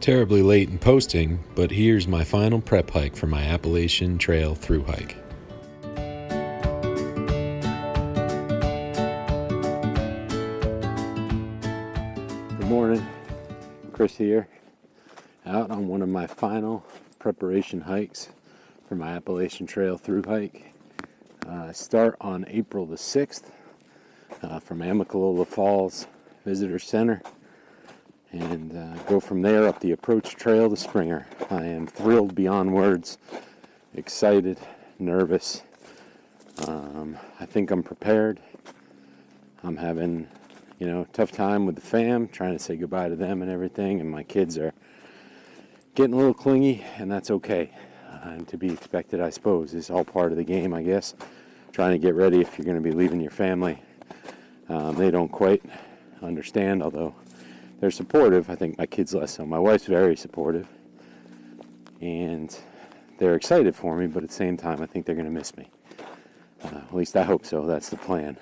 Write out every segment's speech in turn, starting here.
Terribly late in posting, but here's my final prep hike for my Appalachian Trail through hike. Good morning, Chris here, out on one of my final preparation hikes for my Appalachian Trail through hike. Start on April the 6th from Amicalola Falls Visitor Center and go from there up the approach trail to Springer. I am thrilled beyond words, excited, nervous. I think I'm prepared. I'm having tough time with the fam, trying to say goodbye to them and everything, and my kids are getting a little clingy, and that's okay, and to be expected, I suppose. It's all part of the game, I guess. Trying to get ready if you're going to be leaving your family. They don't quite understand, although they're supportive. I think my kids less so. My wife's very supportive, and they're excited for me, but at the same time, I think they're going to miss me. At least I hope so. That's the plan.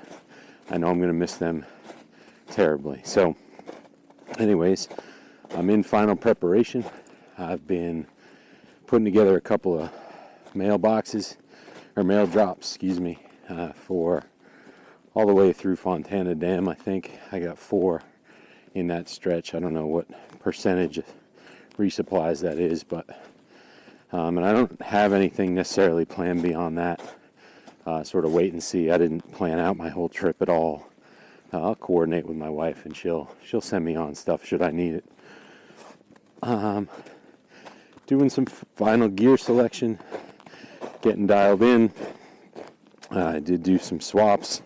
I know I'm going to miss them terribly. So, anyways, I'm in final preparation. I've been putting together a couple of mail drops, for all the way through Fontana Dam. I think I got 4 in that stretch. I don't know what percentage resupplies that is, but and I don't have anything necessarily planned beyond that. Sort of wait and see. I didn't plan out my whole trip at all. I'll coordinate with my wife, and she'll send me on stuff should I need it. Doing some final gear selection, getting dialed in. I did do some swaps.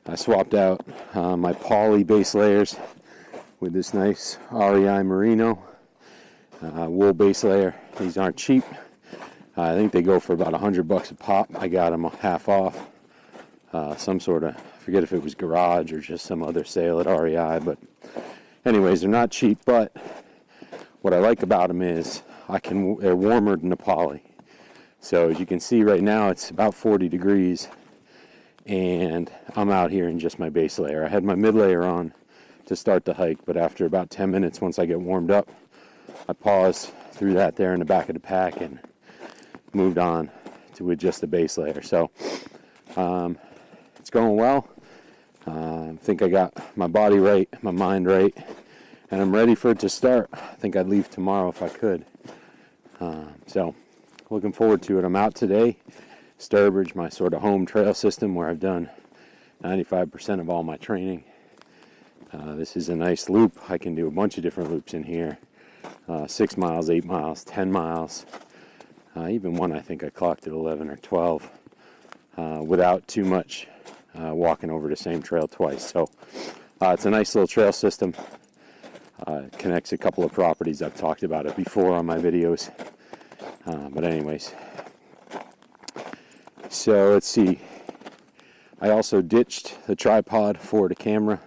I swapped out my poly base layers with this nice REI merino wool base layer. These aren't cheap. I think they go for about $100 a pop. I got them half off. Some sort of, I forget if it was Garage or just some other sale at REI, but anyways, they're not cheap, but what I like about them is they're warmer than the poly. So as you can see right now, it's about 40 degrees, and I'm out here in just my base layer. I had my mid layer on to start the hike, but after about 10 minutes, once I get warmed up, I paused, threw that there in the back of the pack, and moved on with just the base layer. So it's going well. I think I got my body right, my mind right, and I'm ready for it to start. I think I'd leave tomorrow if I could. So looking forward to it. I'm out today. Sturbridge, my sort of home trail system where I've done 95% of all my training. This is a nice loop. I can do a bunch of different loops in here. 6 miles, 8 miles, 10 miles. Even one I think I clocked at 11 or 12 without too much walking over the same trail twice. So it's a nice little trail system. It connects a couple of properties. I've talked about it before on my videos. But anyways, so let's see. I also ditched the tripod for the camera.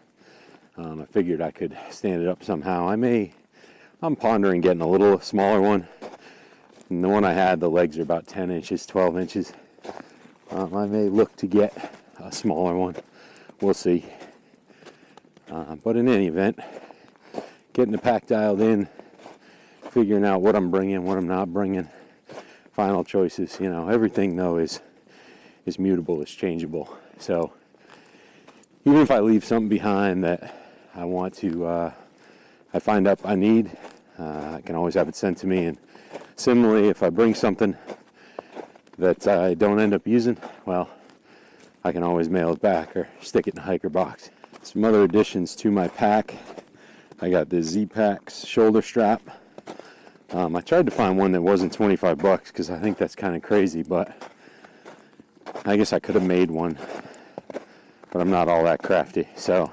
I figured I could stand it up somehow. I'm pondering getting a little smaller one. And the one I had, the legs are about 10 inches, 12 inches. I may look to get a smaller one. We'll see. But in any event, getting the pack dialed in, figuring out what I'm bringing, what I'm not bringing, final choices. Everything though is mutable, is changeable. So even if I leave something behind that I want to, I find out I need, I can always have it sent to me. And similarly, if I bring something that I don't end up using, well, I can always mail it back or stick it in a hiker box. Some other additions to my pack. I got the Z-Packs shoulder strap. I tried to find one that wasn't $25 because I think that's kind of crazy, but I guess I could have made one, but I'm not all that crafty. So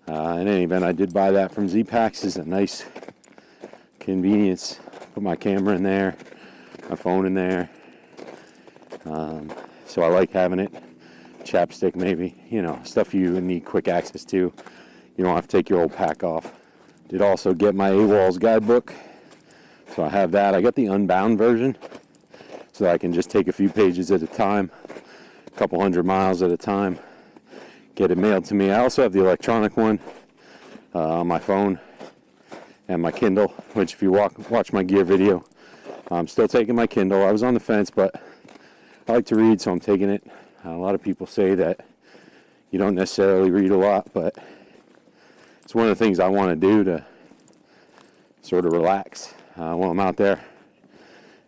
in any event, I did buy that from Z-Packs. It's a nice convenience. Put my camera in there, my phone in there. So I like having it. Chapstick maybe, stuff you need quick access to. You don't have to take your old pack off. Did also get my AWOL's guidebook. So I have that. I got the unbound version, so I can just take a few pages at a time, a couple 100 miles at a time, get it mailed to me. I also have the electronic one on my phone, and my Kindle, which if you watch my gear video, I'm still taking my Kindle. I was on the fence, but I like to read, so I'm taking it. A lot of people say that you don't necessarily read a lot, but it's one of the things I want to do to sort of relax while I'm out there.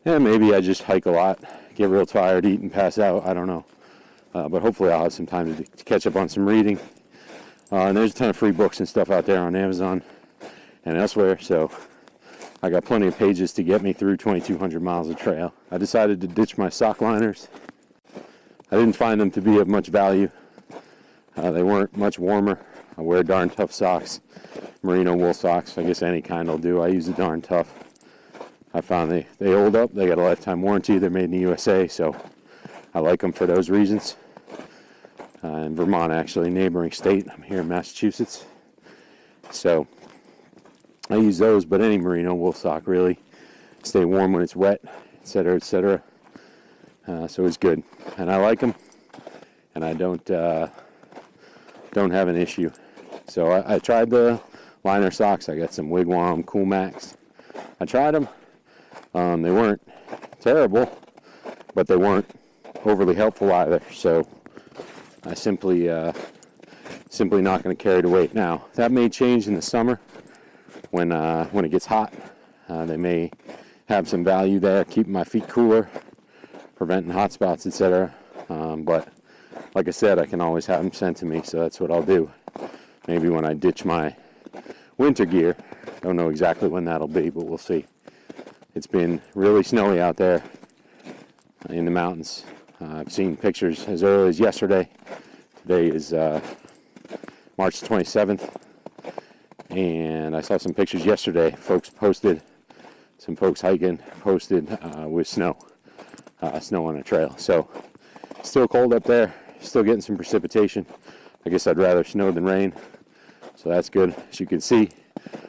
And maybe I just hike a lot, get real tired, eat and pass out. I don't know. But hopefully I'll have some time to catch up on some reading. And there's a ton of free books and stuff out there on Amazon and elsewhere. So I got plenty of pages to get me through 2,200 miles of trail. I decided to ditch my sock liners. I didn't find them to be of much value. They weren't much warmer. I wear darn tough socks, merino wool socks. I guess any kind will do. I use the darn tough. I found they hold up. They got a lifetime warranty. They're made in the USA, so I like them for those reasons. In Vermont, actually, neighboring state. I'm here in Massachusetts. So I use those, but any merino wool sock really. Stay warm when it's wet, etc., etc. So it's good, and I like them, and I don't have an issue. So I tried the liner socks. I got some Wigwam Cool Max. I tried them. They weren't terrible, but they weren't overly helpful either. So I simply not going to carry the weight. Now that may change in the summer when it gets hot. They may have some value there, keeping my feet cooler, preventing hot spots, etc. But like I said, I can always have them sent to me, so that's what I'll do. Maybe when I ditch my winter gear. Don't know exactly when that'll be, but we'll see. It's been really snowy out there in the mountains. I've seen pictures as early as yesterday. Today is March 27th, and I saw some pictures yesterday. Some folks hiking posted with snow on a trail. So still cold up there, still getting some precipitation. I guess I'd rather snow than rain, so that's good. As you can see,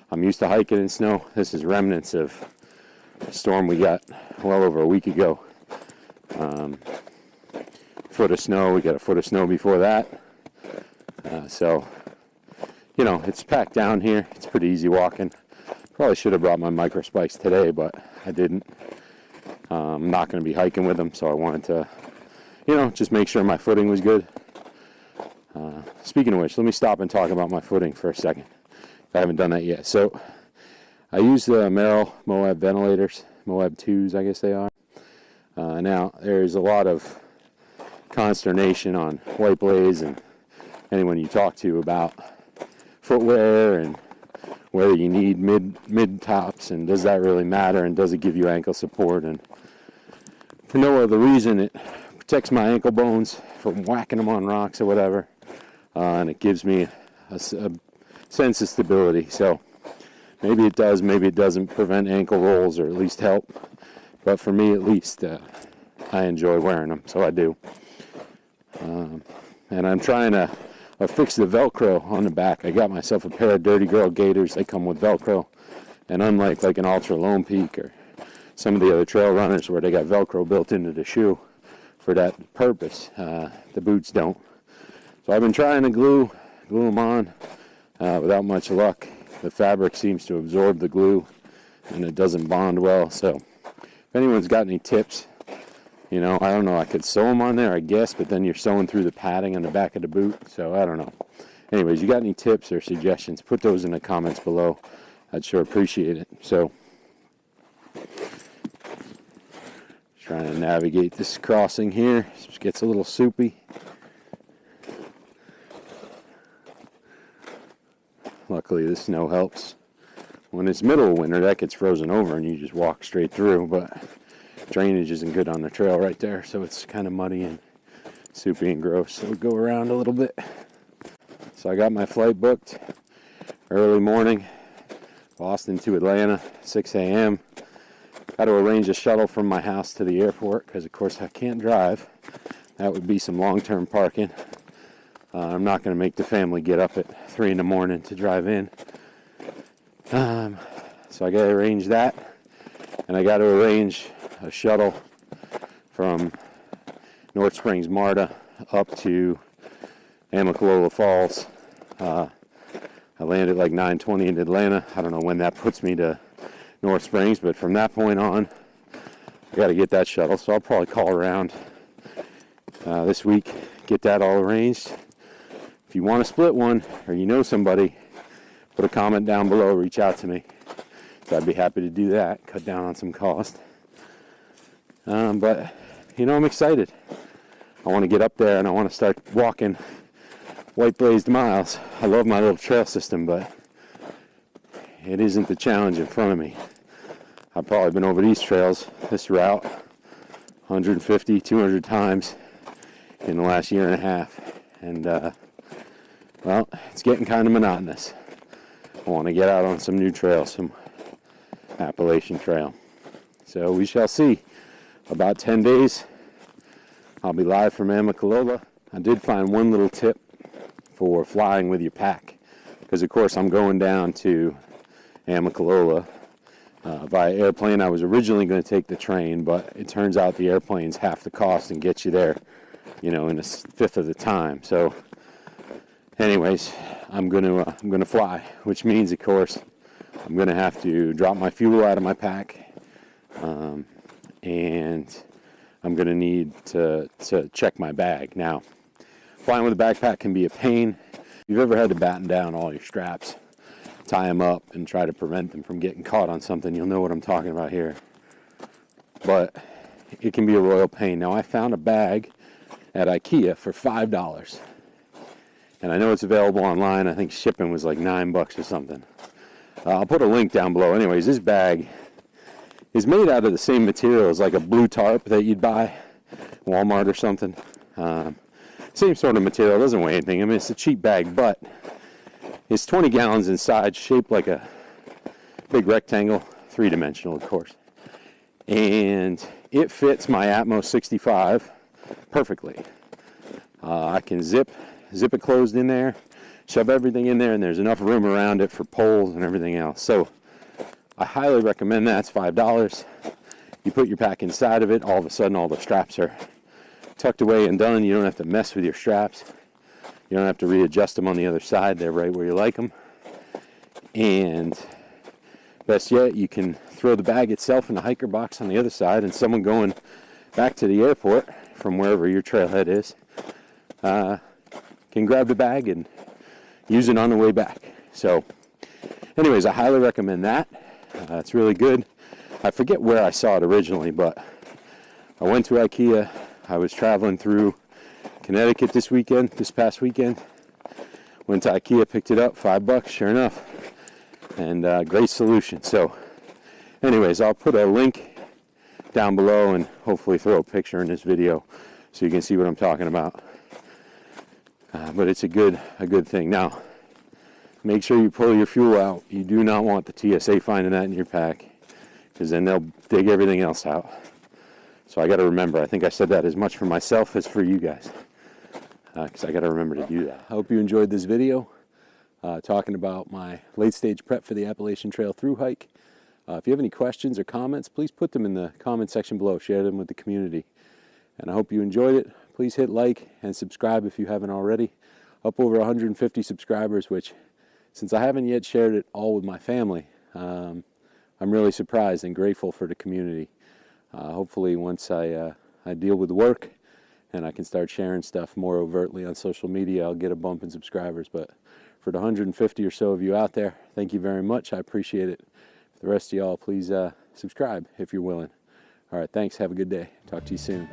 I'm used to hiking in snow. This is remnants of a storm we got well over a week ago. Foot of snow. We got a foot of snow before that. So, it's packed down here. It's pretty easy walking. Probably should have brought my micro spikes today, but I didn't. I'm not going to be hiking with them, so I wanted to, just make sure my footing was good. Speaking of which, let me stop and talk about my footing for a second. I haven't done that yet. So I use the Merrill Moab ventilators, Moab 2s, I guess they are. Now, there's a lot of consternation on White Blaze and anyone you talk to about footwear and whether you need mid tops and does that really matter and does it give you ankle support, and for no other reason it protects my ankle bones from whacking them on rocks or whatever, and it gives me a sense of stability. So maybe it does, maybe it doesn't prevent ankle rolls or at least help, but for me at least I enjoy wearing them, so I do. And I'm trying to fix the Velcro on the back. I got myself a pair of Dirty Girl gaiters. They come with Velcro, and unlike like an Ultra Lone Peak or some of the other trail runners where they got Velcro built into the shoe for that purpose, the boots don't. So I've been trying to glue them on without much luck. The fabric seems to absorb the glue and it doesn't bond well. So if anyone's got any tips, I don't know, I could sew them on there, I guess, but then you're sewing through the padding on the back of the boot, so I don't know. Anyways, you got any tips or suggestions, put those in the comments below. I'd sure appreciate it. So, trying to navigate this crossing here. It gets a little soupy. Luckily, the snow helps. When it's middle of winter, that gets frozen over and you just walk straight through, but drainage isn't good on the trail right there, so it's kind of muddy and soupy and gross. So we'll go around a little bit. So I got my flight booked early morning, Boston to Atlanta, 6 a.m. Got to arrange a shuttle from my house to the airport because, of course, I can't drive. That would be some long-term parking. I'm not going to make the family get up at 3 in the morning to drive in. So I got to arrange that, and I got to arrange a shuttle from North Springs, MARTA, up to Amicalola Falls. I I landed like 9:20 in Atlanta. I don't know when that puts me to North Springs, but from that point on, I got to get that shuttle. So I'll probably call around this week, get that all arranged. If you want to split one, or you know somebody, put a comment down below, reach out to me. So I'd be happy to do that, cut down on some cost. But, you know, I'm excited. I want to get up there and I want to start walking white blazed miles. I love my little trail system, but it isn't the challenge in front of me. I've probably been over these trails, this route, 150, 200 times in the last year and a half. And, well, it's getting kind of monotonous. I want to get out on some new trails, some Appalachian trail. So we shall see. About 10 days, I'll be live from Amicalola. I did find one little tip for flying with your pack, because of course I'm going down to Amicalola via airplane. I was originally going to take the train, but it turns out the airplane's half the cost and gets you there, you know, in a fifth of the time. So anyways, I'm gonna fly, which means of course I'm gonna have to drop my fuel out of my pack, and I'm gonna need to check my bag. Now, flying with a backpack can be a pain. If you've ever had to batten down all your straps, tie them up, and try to prevent them from getting caught on something, you'll know what I'm talking about here. But it can be a royal pain. Now, I found a bag at IKEA for $5. And I know it's available online. I think shipping was like $9 or something. I'll put a link down below. Anyways, this bag is made out of the same material as like a blue tarp that you'd buy at Walmart or something. Same sort of material. It doesn't weigh anything. I mean, it's a cheap bag, but it's 20 gallons inside, shaped like a big rectangle, three-dimensional, of course. And it fits my Atmos 65 perfectly. I can zip it closed in there, shove everything in there, and there's enough room around it for poles and everything else. So I highly recommend that. It's $5. You put your pack inside of it, all of a sudden all the straps are tucked away and done. You don't have to mess with your straps. You don't have to readjust them on the other side. They're right where you like them. And best yet, you can throw the bag itself in the hiker box on the other side, and someone going back to the airport from wherever your trailhead is can grab the bag and use it on the way back. So anyways, I highly recommend that. It's really good. I forget where I saw it originally, but I went to IKEA. I was traveling through Connecticut this past weekend. Went to IKEA, picked it up, $5, sure enough. And great solution. So anyways, I'll put a link down below and hopefully throw a picture in this video so you can see what I'm talking about. But it's a good thing. Now, make sure you pull your fuel out. You do not want the TSA finding that in your pack, because then they'll dig everything else out. So I got to remember. I think I said that as much for myself as for you guys, because I got to remember to do that. I hope you enjoyed this video talking about my late stage prep for the Appalachian Trail Thru Hike. If you have any questions or comments, please put them in the comment section below. Share them with the community. And I hope you enjoyed it. Please hit like and subscribe if you haven't already. Up over 150 subscribers, which, since I haven't yet shared it all with my family, I'm really surprised and grateful for the community. Hopefully once I deal with work and I can start sharing stuff more overtly on social media, I'll get a bump in subscribers. But for the 150 or so of you out there, thank you very much. I appreciate it. For the rest of y'all, please subscribe if you're willing. All right, thanks. Have a good day. Talk to you soon.